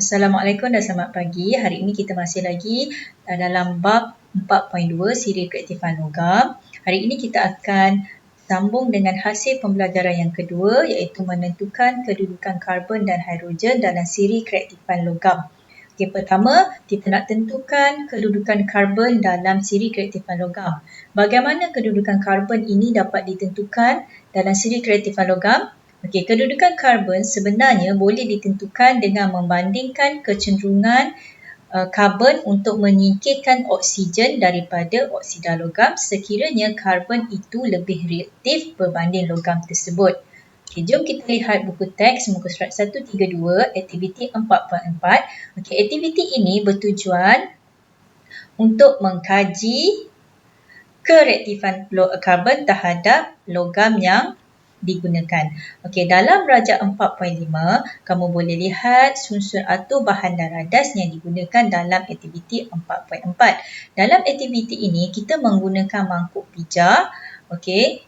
Assalamualaikum dan selamat pagi. Hari ini kita masih lagi dalam bab 4.2 siri keaktifan logam. Hari ini kita akan sambung dengan hasil pembelajaran yang kedua, iaitu menentukan kedudukan karbon dan hidrogen dalam siri keaktifan logam. Okey, pertama, kita nak tentukan kedudukan karbon dalam siri keaktifan logam. Bagaimana kedudukan karbon ini dapat ditentukan dalam siri keaktifan logam? Okey, kedudukan karbon sebenarnya boleh ditentukan dengan membandingkan kecenderungan karbon untuk menyingkirkan oksigen daripada oksida logam sekiranya karbon itu lebih reaktif berbanding logam tersebut. Okey, jom kita lihat buku teks muka surat 132, aktiviti 4.4. Okey, aktiviti ini bertujuan untuk mengkaji kereaktifan karbon terhadap logam yang digunakan. Okey, dalam rajak 4.5, kamu boleh lihat sunsur atur bahan dan radas yang digunakan dalam aktiviti 4.4. Dalam aktiviti ini, kita menggunakan mangkuk pija, okey,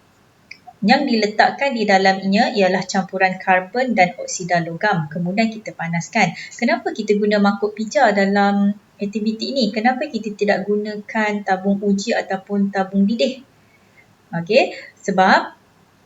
yang diletakkan di dalamnya ialah campuran karbon dan oksida logam. Kemudian kita panaskan. Kenapa kita guna mangkuk pija dalam aktiviti ini? Kenapa kita tidak gunakan tabung uji ataupun tabung didih? Okey, sebab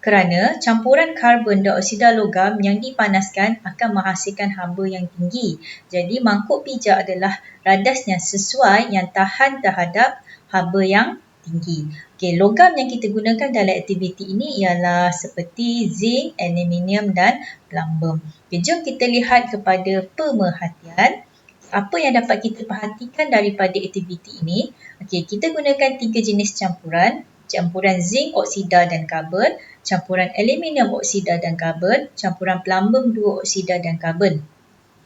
kerana campuran karbon dan oksida logam yang dipanaskan akan menghasilkan haba yang tinggi. Jadi mangkuk pija adalah radas yang sesuai yang tahan terhadap haba yang tinggi. Okey, logam yang kita gunakan dalam aktiviti ini ialah seperti zinc, aluminium dan plumbum. Okey, jom kita lihat kepada pemerhatian. Apa yang dapat kita perhatikan daripada aktiviti ini? Okey, kita gunakan 3 jenis campuran. Campuran zinc, oksida dan karbon, campuran aluminium oksida dan karbon, campuran plumbum 2 oksida dan karbon.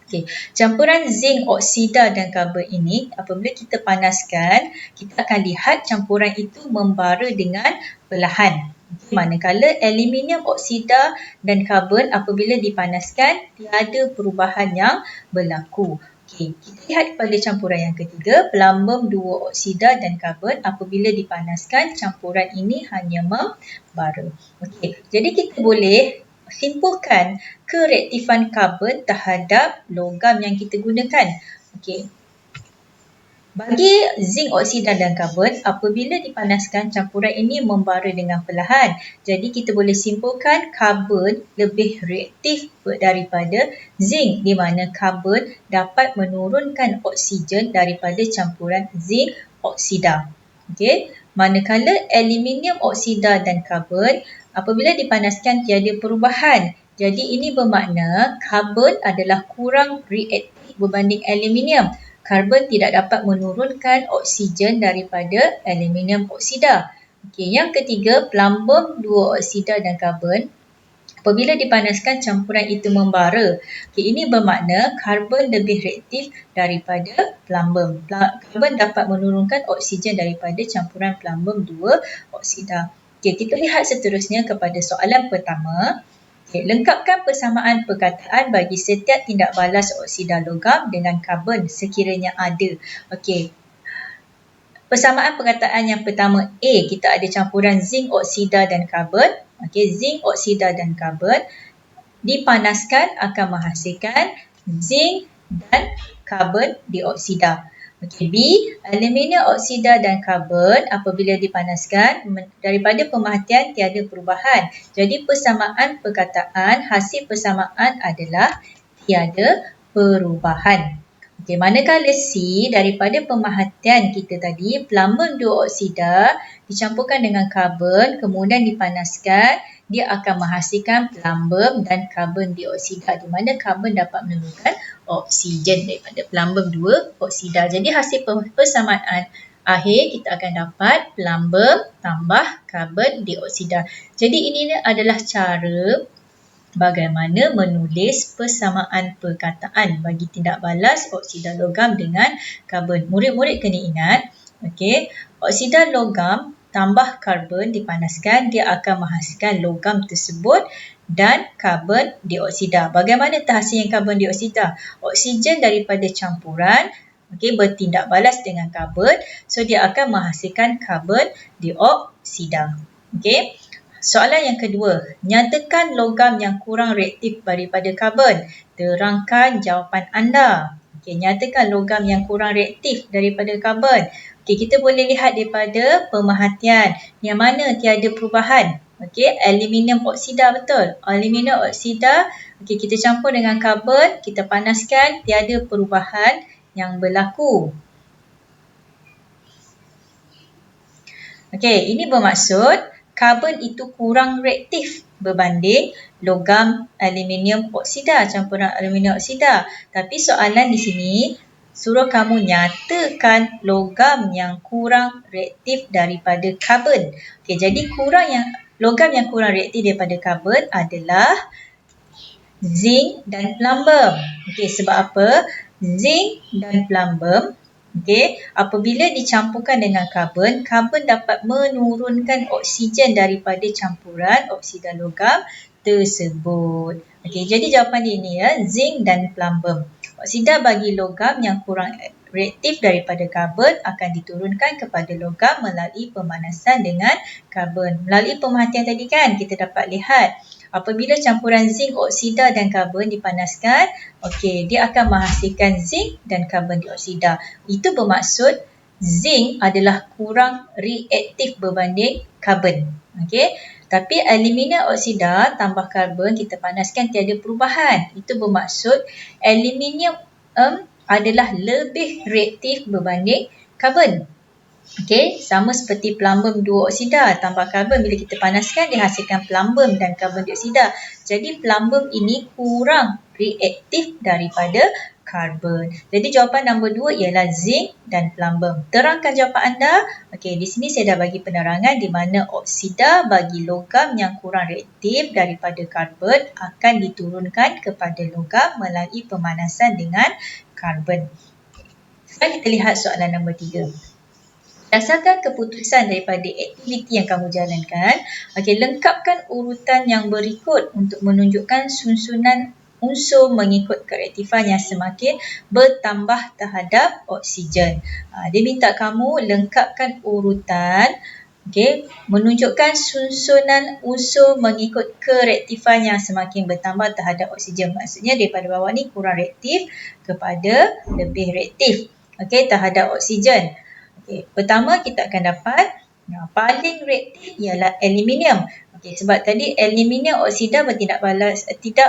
Okey, campuran zinc, oksida dan karbon ini apabila kita panaskan, kita akan lihat campuran itu membara dengan perlahan. Okay, manakala aluminium oksida dan karbon apabila dipanaskan, tiada perubahan yang berlaku. Okey, kita lihat pada campuran yang ketiga, plumbum 2 oksida dan karbon apabila dipanaskan, campuran ini hanya membara. Okey, jadi kita boleh simpulkan kereaktifan karbon terhadap logam yang kita gunakan. Okey. Bagi zinc oksida dan karbon, apabila dipanaskan, campuran ini membara dengan perlahan. Jadi kita boleh simpulkan karbon lebih reaktif daripada zinc, di mana karbon dapat menurunkan oksigen daripada campuran zinc oksida. Okey. Manakala aluminium oksida dan karbon, apabila dipanaskan tiada perubahan. Jadi ini bermakna karbon adalah kurang reaktif berbanding aluminium. Karbon tidak dapat menurunkan oksigen daripada aluminium oksida. Okey, yang ketiga, plumbum 2 oksida dan karbon. Apabila dipanaskan, campuran itu membara. Okey, ini bermakna karbon lebih reaktif daripada plumbum. Karbon dapat menurunkan oksigen daripada campuran plumbum 2 oksida. Okey, kita lihat seterusnya kepada soalan pertama. Okay, lengkapkan persamaan perkataan bagi setiap tindak balas oksida logam dengan karbon sekiranya ada. Okey. Persamaan perkataan yang pertama A, kita ada campuran zinc oksida dan karbon. Okey, zinc oksida dan karbon dipanaskan akan menghasilkan zinc dan karbon dioksida. Okey, B, aluminium oksida dan karbon apabila dipanaskan, daripada pemerhatian tiada perubahan. Jadi persamaan perkataan, hasil persamaan adalah tiada perubahan. Okey, manakala C, daripada pemerhatian kita tadi, plumbum 2 oksida dicampurkan dengan karbon, kemudian dipanaskan, dia akan menghasilkan plumbum dan karbon dioksida, di mana karbon dapat menurunkan oksigen daripada plumbum 2 oksida. Jadi hasil persamaan akhir kita akan dapat plumbum tambah karbon dioksida. Jadi ini adalah cara bagaimana menulis persamaan perkataan bagi tindak balas oksida logam dengan karbon. Murid-murid kena ingat, okey, oksida logam tambah karbon dipanaskan, dia akan menghasilkan logam tersebut dan karbon dioksida. Bagaimana terhasilnya karbon dioksida? Oksigen daripada campuran bertindak balas dengan karbon, so dia akan menghasilkan karbon dioksida. Okey. Soalan yang kedua, nyatakan logam yang kurang reaktif daripada karbon. Terangkan jawapan anda. Okey, nyatakan logam yang kurang reaktif daripada karbon. Okey, kita boleh lihat daripada pemerhatian yang mana tiada perubahan. Okey, aluminium oksida, betul. Aluminium oksida, okey, kita campur dengan karbon, kita panaskan, tiada perubahan yang berlaku. Okey, ini bermaksud karbon itu kurang reaktif berbanding logam aluminium oksida, campuran aluminium oksida. Tapi soalan di sini suruh kamu nyatakan logam yang kurang reaktif daripada karbon. Okey, jadi logam yang kurang reaktif daripada karbon adalah zinc dan plumbum. Okey, sebab apa? Zinc dan plumbum, okey, apabila dicampurkan dengan karbon, karbon dapat menurunkan oksigen daripada campuran oksida logam tersebut. Okey, jadi jawapan dia ini ya, zinc dan plumbum. Oksida bagi logam yang kurang reaktif daripada karbon akan diturunkan kepada logam melalui pemanasan dengan karbon. Melalui pemerhatian tadi kan, kita dapat lihat apabila campuran zinc oksida dan karbon dipanaskan, okey, dia akan menghasilkan zinc dan karbon dioksida. Itu bermaksud zinc adalah kurang reaktif berbanding karbon. Okey, tapi aluminium oksida tambah karbon kita panaskan tiada perubahan. Itu bermaksud aluminium adalah lebih reaktif berbanding karbon. Okey, sama seperti plumbum dua oksida tambah karbon, bila kita panaskan dia hasilkan plumbum dan karbon dioksida. Jadi plumbum ini kurang reaktif daripada karbon. Jadi jawapan nombor 2 ialah zinc dan plumbum. Terangkan jawapan anda. Okey, di sini saya dah bagi penerangan di mana oksida bagi logam yang kurang reaktif daripada karbon akan diturunkan kepada logam melalui pemanasan dengan karbon. Sekarang kita lihat soalan nombor 3. Berdasarkan keputusan daripada aktiviti yang kamu jalankan, okey, lengkapkan urutan yang berikut untuk menunjukkan susunan unsur mengikut kereaktifan yang semakin bertambah terhadap oksigen. Dia minta kamu lengkapkan urutan, okey, menunjukkan susunan unsur mengikut kereaktifan yang semakin bertambah terhadap oksigen. Maksudnya daripada bawah ni kurang reaktif kepada lebih reaktif, okey, terhadap oksigen. Okay. Pertama kita akan dapat paling reaktif ialah aluminium. Okay, sebab tadi aluminium oksida tidak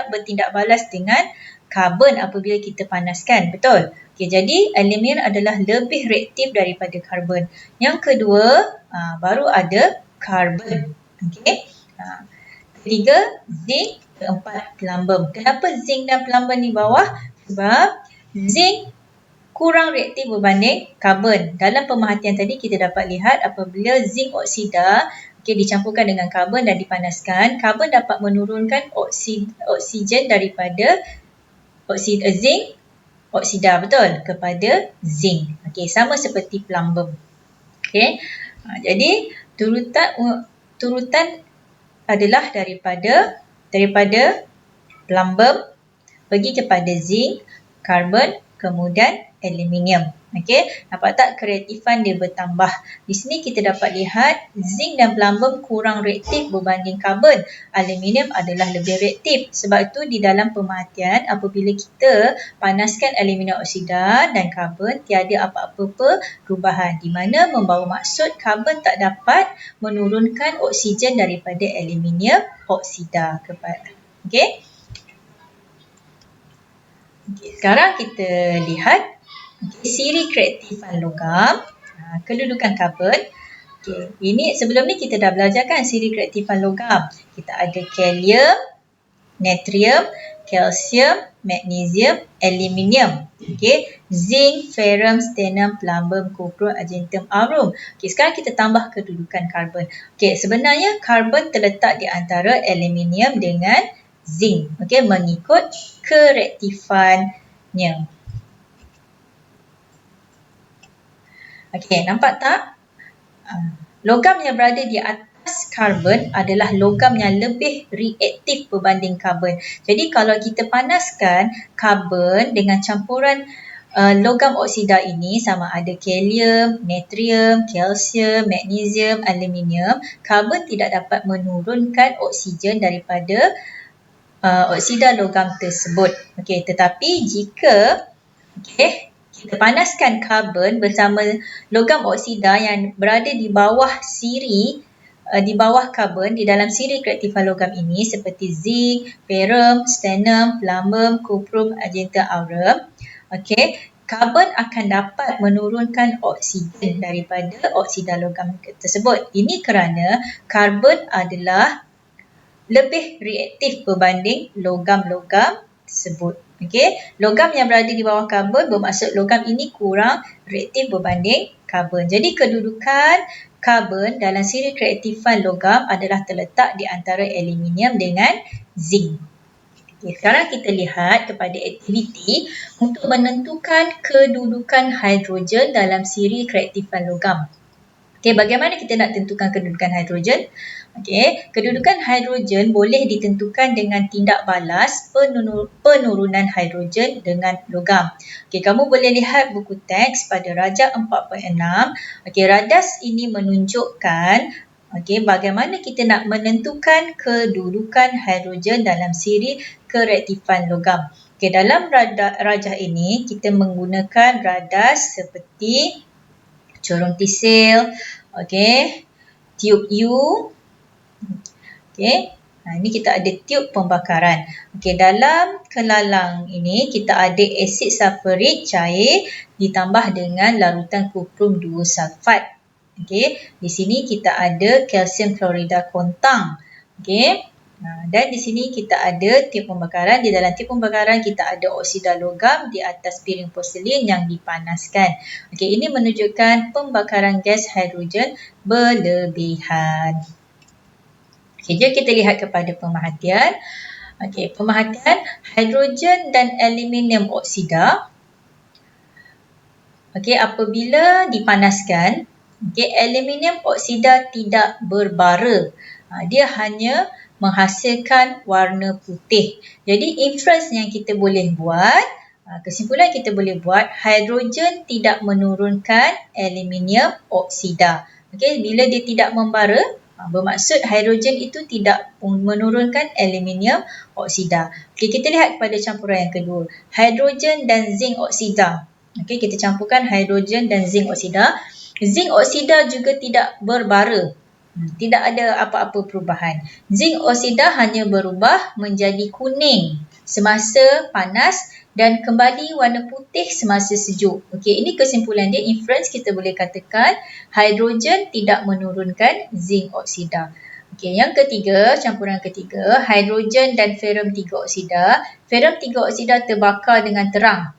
bertindak balas dengan karbon apabila kita panaskan. Betul? Okay, jadi aluminium adalah lebih reaktif daripada karbon. Yang kedua, baru ada karbon. Okay. Ketiga, zinc. Keempat, plumbum. Kenapa zinc dan plumbum di bawah? Sebab zinc kurang reaktif berbanding karbon. Dalam pemerhatian tadi kita dapat lihat apabila zinc oksida dicampurkan dengan karbon dan dipanaskan, karbon dapat menurunkan oksigen daripada zinc oksida, betul, kepada zinc. Okey, sama seperti plumbum. Okey. Jadi turutan adalah daripada plumbum pergi kepada zinc, karbon, kemudian aluminium. Okey, nampak tak kereaktifan dia bertambah. Di sini kita dapat lihat zinc dan plumbum kurang reaktif berbanding karbon. Aluminium adalah lebih reaktif. Sebab itu di dalam pemerhatian apabila kita panaskan aluminium oksida dan karbon tiada apa-apa perubahan, di mana membawa maksud karbon tak dapat menurunkan oksigen daripada aluminium oksida kepada. Okey. Okay, sekarang kita lihat siri kereaktifan logam, kedudukan karbon. Okay, ini sebelum ni kita dah belajarkan siri kereaktifan logam. Kita ada kalium, natrium, kalsium, magnesium, aluminium. Okay, zinc, ferrum, stannum, plumbum, cuprum, argentum, aurum. Okay, sekarang kita tambah kedudukan karbon. Okay, sebenarnya karbon terletak di antara aluminium dengan zinc. Okay, mengikut kereaktifannya. Okey, nampak tak? Logam yang berada di atas karbon adalah logam yang lebih reaktif berbanding karbon. Jadi kalau kita panaskan karbon dengan campuran logam oksida ini sama ada kalium, natrium, kalsium, magnesium, aluminium. Karbon tidak dapat menurunkan oksigen daripada oksida logam tersebut. Okey, tetapi jika kita panaskan karbon bersama logam oksida yang berada di bawah di bawah karbon di dalam siri keaktifan logam ini seperti zinc, ferrum, stannum, plumbum, cuprum, argentum, aurum. Karbon akan dapat menurunkan oksigen daripada oksida logam tersebut. Ini kerana karbon adalah lebih reaktif berbanding logam-logam tersebut. Logam yang berada di bawah karbon bermaksud logam ini kurang reaktif berbanding karbon. Jadi kedudukan karbon dalam siri keaktifan logam adalah terletak di antara aluminium dengan zinc. Sekarang kita lihat kepada aktiviti untuk menentukan kedudukan hidrogen dalam siri keaktifan logam. Bagaimana kita nak tentukan kedudukan hidrogen? Kedudukan hidrogen boleh ditentukan dengan tindak balas penurunan hidrogen dengan logam. Kamu boleh lihat buku teks pada rajak 4.6. Radas ini menunjukkan bagaimana kita nak menentukan kedudukan hidrogen dalam siri kereaktifan logam. Dalam rajah ini kita menggunakan radas seperti corong tisil, tiub U. Ini kita ada tiub pembakaran. Dalam kelalang ini kita ada asid sulfurik cair ditambah dengan larutan kuprum 2 sulfat. Di sini kita ada kalsium klorida kontang. Dan di sini kita ada tiub pembakaran. Di dalam tiub pembakaran kita ada oksida logam di atas piring porselin yang dipanaskan. Ini menunjukkan pembakaran gas hidrogen berlebihan. Jom kita lihat kepada pemerhatian. Pemerhatian hidrogen dan aluminium oksida. Apabila dipanaskan, aluminium oksida tidak berbara. Dia hanya menghasilkan warna putih. Jadi inference yang kita boleh buat, kesimpulan kita boleh buat, hidrogen tidak menurunkan aluminium oksida. Bila dia tidak membara, bermaksud hidrogen itu tidak menurunkan aluminium oksida. Kita lihat kepada campuran yang kedua, hidrogen dan zinc oksida. Kita campurkan hidrogen dan zinc oksida. Zinc oksida juga tidak berbara. Tidak ada apa-apa perubahan. Zinc oksida hanya berubah menjadi kuning semasa panas dan kembali warna putih semasa sejuk. Ini kesimpulan dia, inference kita boleh katakan hidrogen tidak menurunkan zinc oksida. Yang ketiga, campuran ketiga, hidrogen dan ferrum 3 oksida. Ferrum 3 oksida terbakar dengan terang.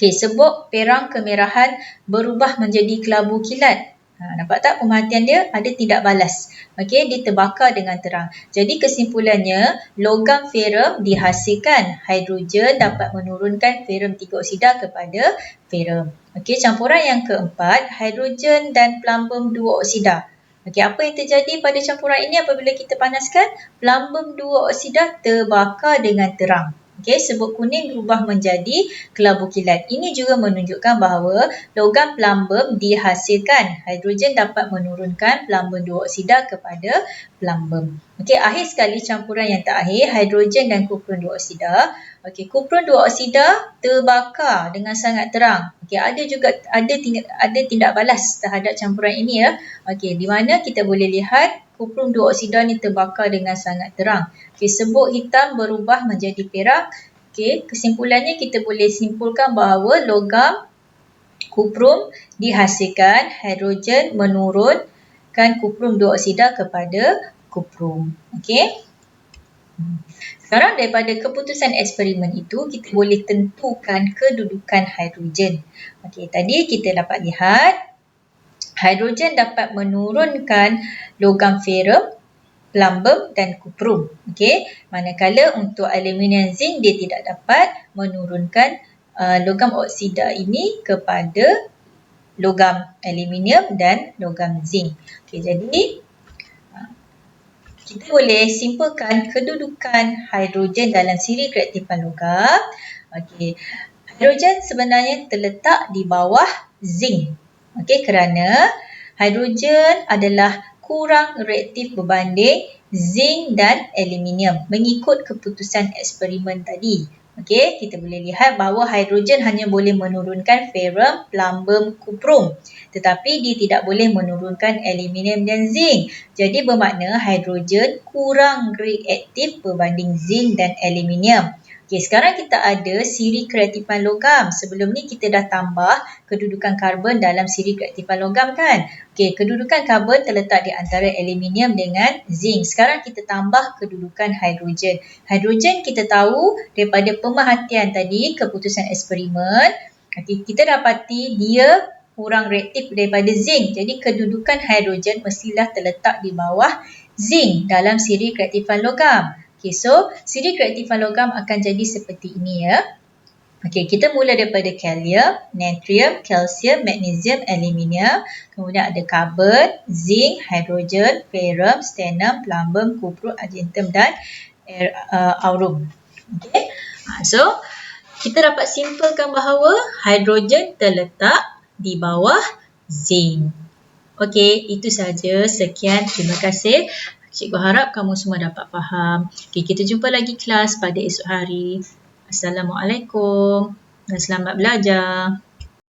Sebab perang kemerahan berubah menjadi kelabu kilat. Nampak tak pemerhatian dia? Ada tidak balas. Dia terbakar dengan terang. Jadi kesimpulannya, logam ferrum dihasilkan. Hidrogen dapat menurunkan ferrum 3 oksida kepada ferrum. Campuran yang keempat, hidrogen dan plumbum 2 oksida. Apa yang terjadi pada campuran ini apabila kita panaskan? Plumbum 2 oksida terbakar dengan terang. Sebut kuning berubah menjadi kelabu kilat. Ini juga menunjukkan bahawa logam plumbum dihasilkan. Hidrogen dapat menurunkan plumbum 2 oksida kepada plumbum. Akhir sekali campuran yang terakhir, hidrogen dan kuprum 2 oksida. Kuprum 2 oksida terbakar dengan sangat terang. Ada tindak balas terhadap campuran ini ya. Di mana kita boleh lihat kuprum 2 oksida ni terbakar dengan sangat terang. Sebut hitam berubah menjadi perak. Kesimpulannya kita boleh simpulkan bahawa logam kuprum dihasilkan, hidrogen menurunkan kuprum 2 oksida kepada kuprum. Sekarang daripada keputusan eksperimen itu, kita boleh tentukan kedudukan hidrogen. Tadi kita dapat lihat, hidrogen dapat menurunkan logam ferrum, plumbum dan kuprum. Manakala untuk aluminium zinc dia tidak dapat menurunkan logam oksida ini kepada logam aluminium dan logam zinc. Jadi kita boleh simpulkan kedudukan hidrogen dalam siri keaktifan logam. Hidrogen sebenarnya terletak di bawah zinc. Okey, kerana hidrogen adalah kurang reaktif berbanding zinc dan aluminium mengikut keputusan eksperimen tadi. Okey, kita boleh lihat bahawa hidrogen hanya boleh menurunkan ferrum, plumbum, kuprum. Tetapi dia tidak boleh menurunkan aluminium dan zinc. Jadi bermakna hidrogen kurang reaktif berbanding zinc dan aluminium. Okey, sekarang kita ada siri kereaktifan logam. Sebelum ni kita dah tambah kedudukan karbon dalam siri kereaktifan logam kan? Okey, kedudukan karbon terletak di antara aluminium dengan zinc. Sekarang kita tambah kedudukan hidrogen. Hidrogen kita tahu daripada pemerhatian tadi, keputusan eksperimen, kita dapati dia kurang reaktif daripada zinc. Jadi kedudukan hidrogen mestilah terletak di bawah zinc dalam siri kereaktifan logam. Okay, so siri kereaktifan logam akan jadi seperti ini ya. Okey, kita mula daripada kalium, natrium, kalsium, magnesium, aluminium. Kemudian ada karbon, zinc, hidrogen, ferrum, stannum, plumbum, kuprum, argentum dan aurum. Okey. So, kita dapat simpulkan bahawa hidrogen terletak di bawah zinc. Okey, itu sahaja. Sekian, terima kasih. Cikgu harap kamu semua dapat faham. Okay, kita jumpa lagi kelas pada esok hari. Assalamualaikum dan selamat belajar.